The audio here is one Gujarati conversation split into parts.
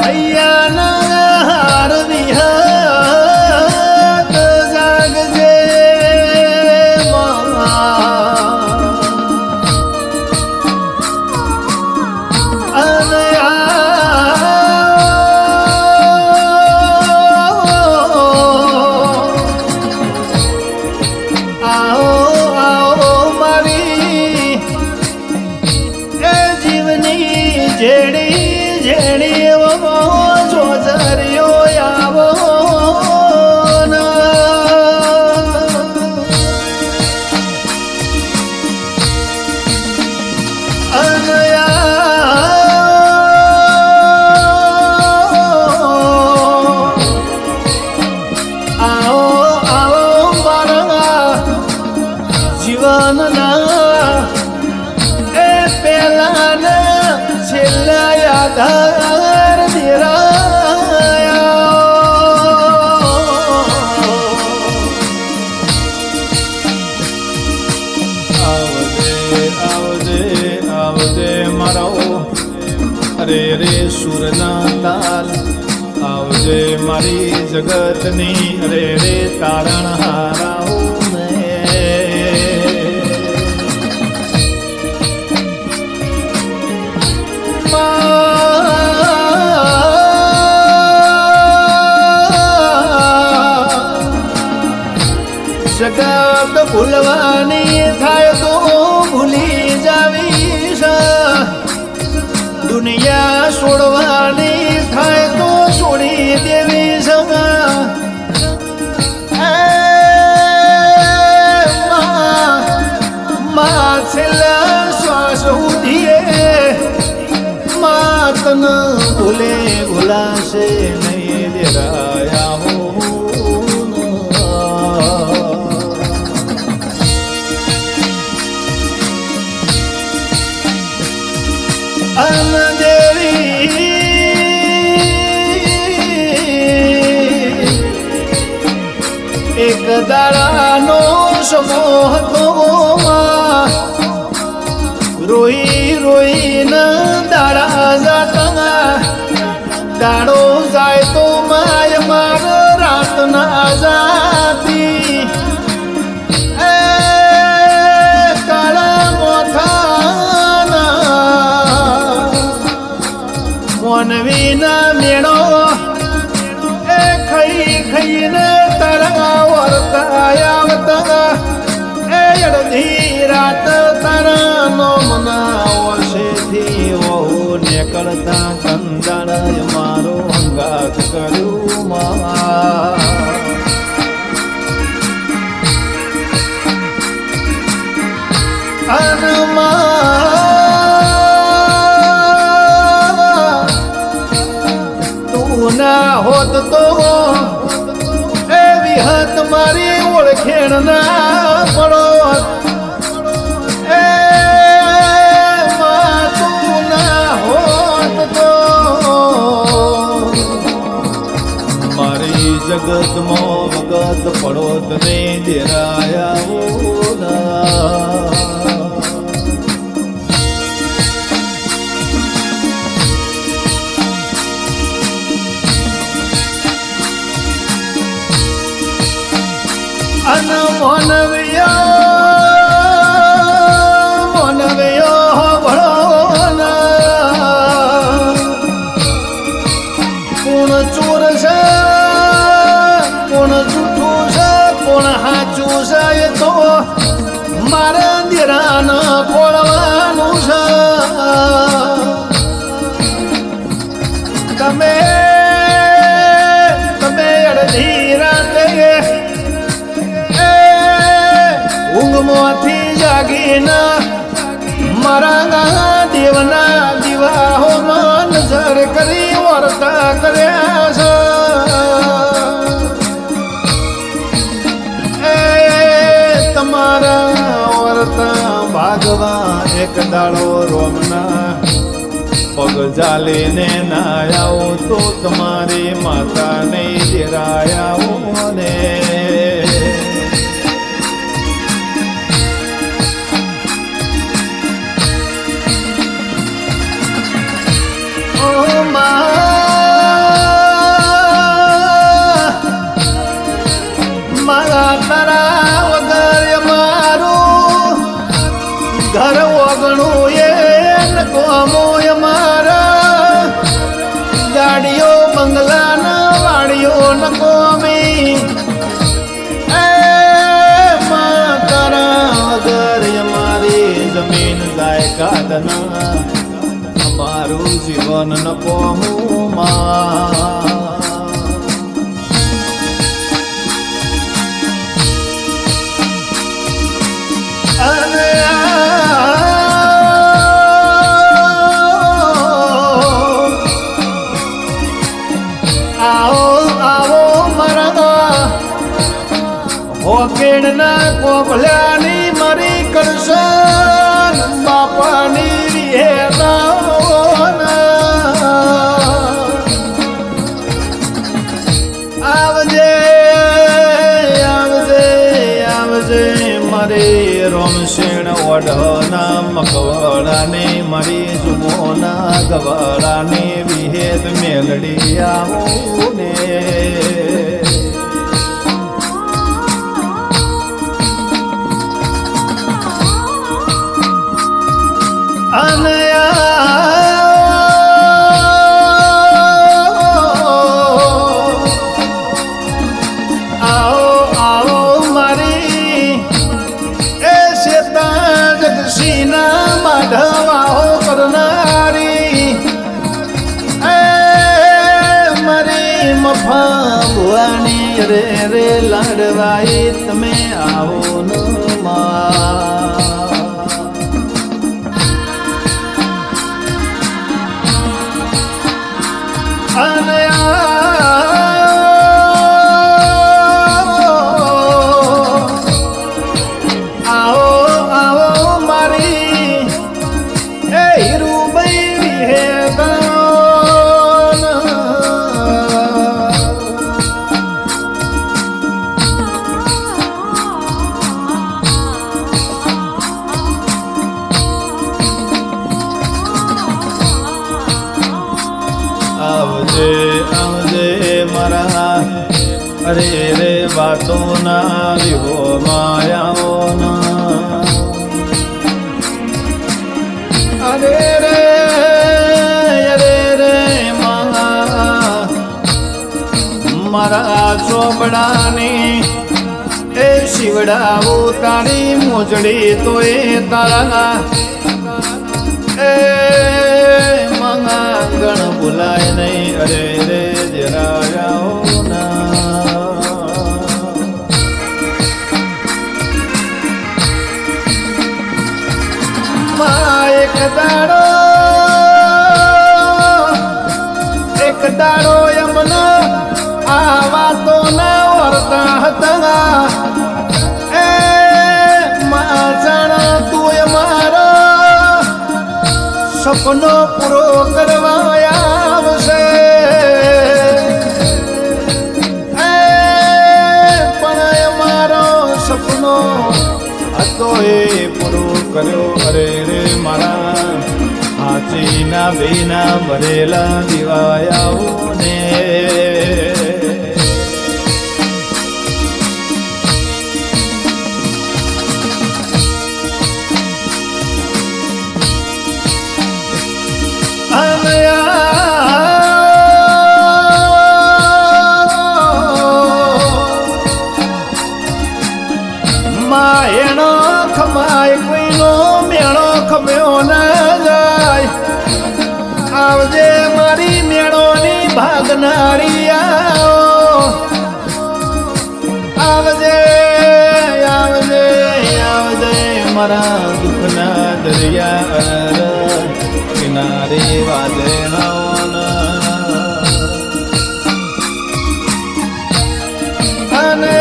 હૈયાના હાર વિહત જાગજે અને આવો મારી એ જીવની જેડી જેડી જોજરિયો આવો જીવનના એ પેલાના છેલ્લા યાદાર આવજે મારો અરે રે સુરના તાલ આવજે મારી જગતની અરે રે તારણ હારાઓ જગત ભૂલવાની થાય તો ભૂલી જાવીશ દુનિયા છોડવાની થાય તો છોડી દેવીશ માં છેલ્લા શ્વાસ ઉધીએ માં તન ભૂલે ભૂલાશે નહીં દેરાયા હો એક દાડાનો સમોહ તો રોઈ રોઈને દાડા જાતા દાડો જાય તો માય માર રાત ના જાતી એ કાળા મોથાના મોનવીના મેળો એ ખાઈ ખાઈને તારા વર્તા આવતા એ અડધી રાત તારા નો મનાવશેથી વહુ નીકળતા કંદાળ મારો અંગાત કર્યું માં તું ના હોત તો એ વિહત મારી ઓળખેણ ના પડો એ તું ના હોત તો મારી જગતમાં વગત પડોત ને દેરાયા અન મોનવ્યો ભળોના કોણ ચોર છે કોણ જૂઠું છે કોણ હાચું છે એ તો મારા દેરાના ખોળવાનું છે તમે અડધી રાતે ઊંઘમાંથી જાગીને મારા દેવના દીવાહો નજર કરી વર્તા કર્યા છે એ તમારા વર્તા ભાગવા એક દાડો રોમના પગ જાલીને ના આવો તો તમારી માતા નહીં દેરાયા ને Oh my એકાદના અમારું જીવન ન કહું માં અને આવો આવો મારા હોકેડના કોપલ્યાની મારી કરશન બાપાની આવજે આવજે આવજે મારી રોમશેણ ઓઢના મકવાડાને મારી જુમોના ગવાડાને વિહેદ મેલડી આવું ને અને આવો આવો મારી એ શેતા જગસીના માધવાઓ કરનારી એ મારી મફા ભુવાની રે રે લાડવાઈ તમે આવો ન મા અને આવો આવો મારી એ હીરુબાઈ વિહેગન આવજે આવજે મારા અરે રે વાતો ના વિહો માયાઓ ના અરે રે મારા ચોપડાની એ શિવડાવો તારી મોજડી તો એ તારા એ ગણ બોલાય નહીં અરે રે જરાયાઓ ના એક દાડો એમનો આ વાતો ના વર્તા હતા એ માચણ તું મારો સપનો પૂરો કરવા આવશે પણ મારો સપનો હતો એ પૂરો કર્યો અરે રે મારા હાચીના બેના ભરેલા દિવાયાઓ ને એનો ખમાય કોઈનો મેળો ખમ્યો ના જાય આવજે મારી મેળોની ભાગનારી આવજે આવજે આવજે મારા દુઃખના દરિયા કિનારે વાદળાઓના અને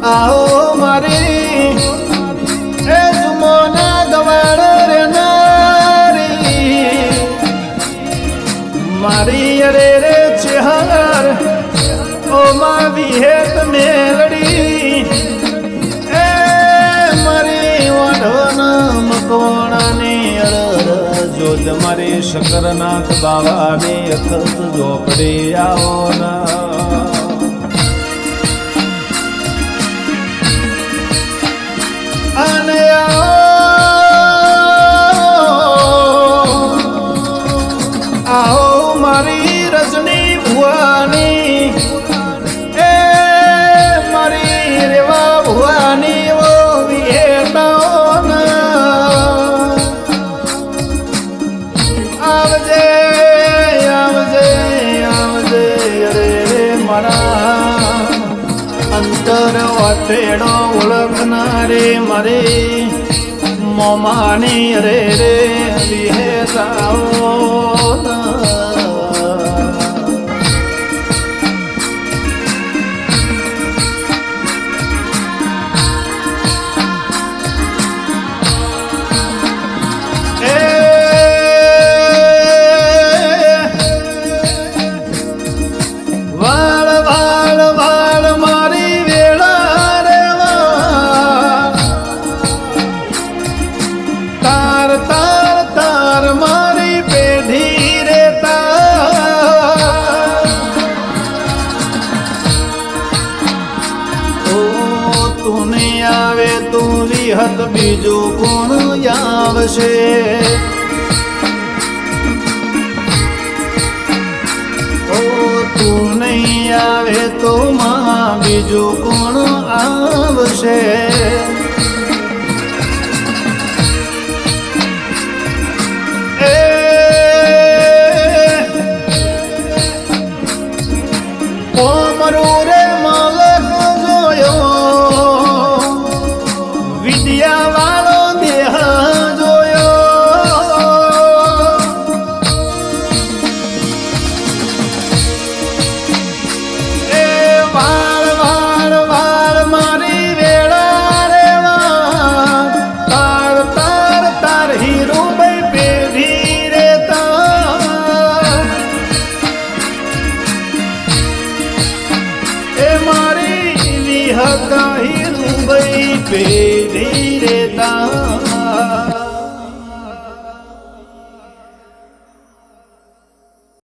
આવો મારી એ જુમોના ગવાડ રે નારી મારી અરે રે ચેહર ઓ માં વિહેત મેલડી એ મારી વાઢોના મકવાણાની અરર જોત મારી શકરનાથ બાવાની અખત ઝોપડી આવો ના અને આવો મારી રજની ભુવાની એ મારી રેવા ભુવા તેડો ઓળખનારે મારે મોમાની રે રે વિહેરાઓ વિહત બીજું કોણ આવશે ઓ તું નહીં આવે તો માં બીજું કોણ આવશે ઓમરું રે માલક જોયો વિદ્યા વાળો દેહ જોયો એ વાળ વાળ વાળ મારી વેળા રે તાર તાર તાર હીરુભાઈ પેઢી રે તાર એ મારી વિહત હીરુભાઈ પેઢી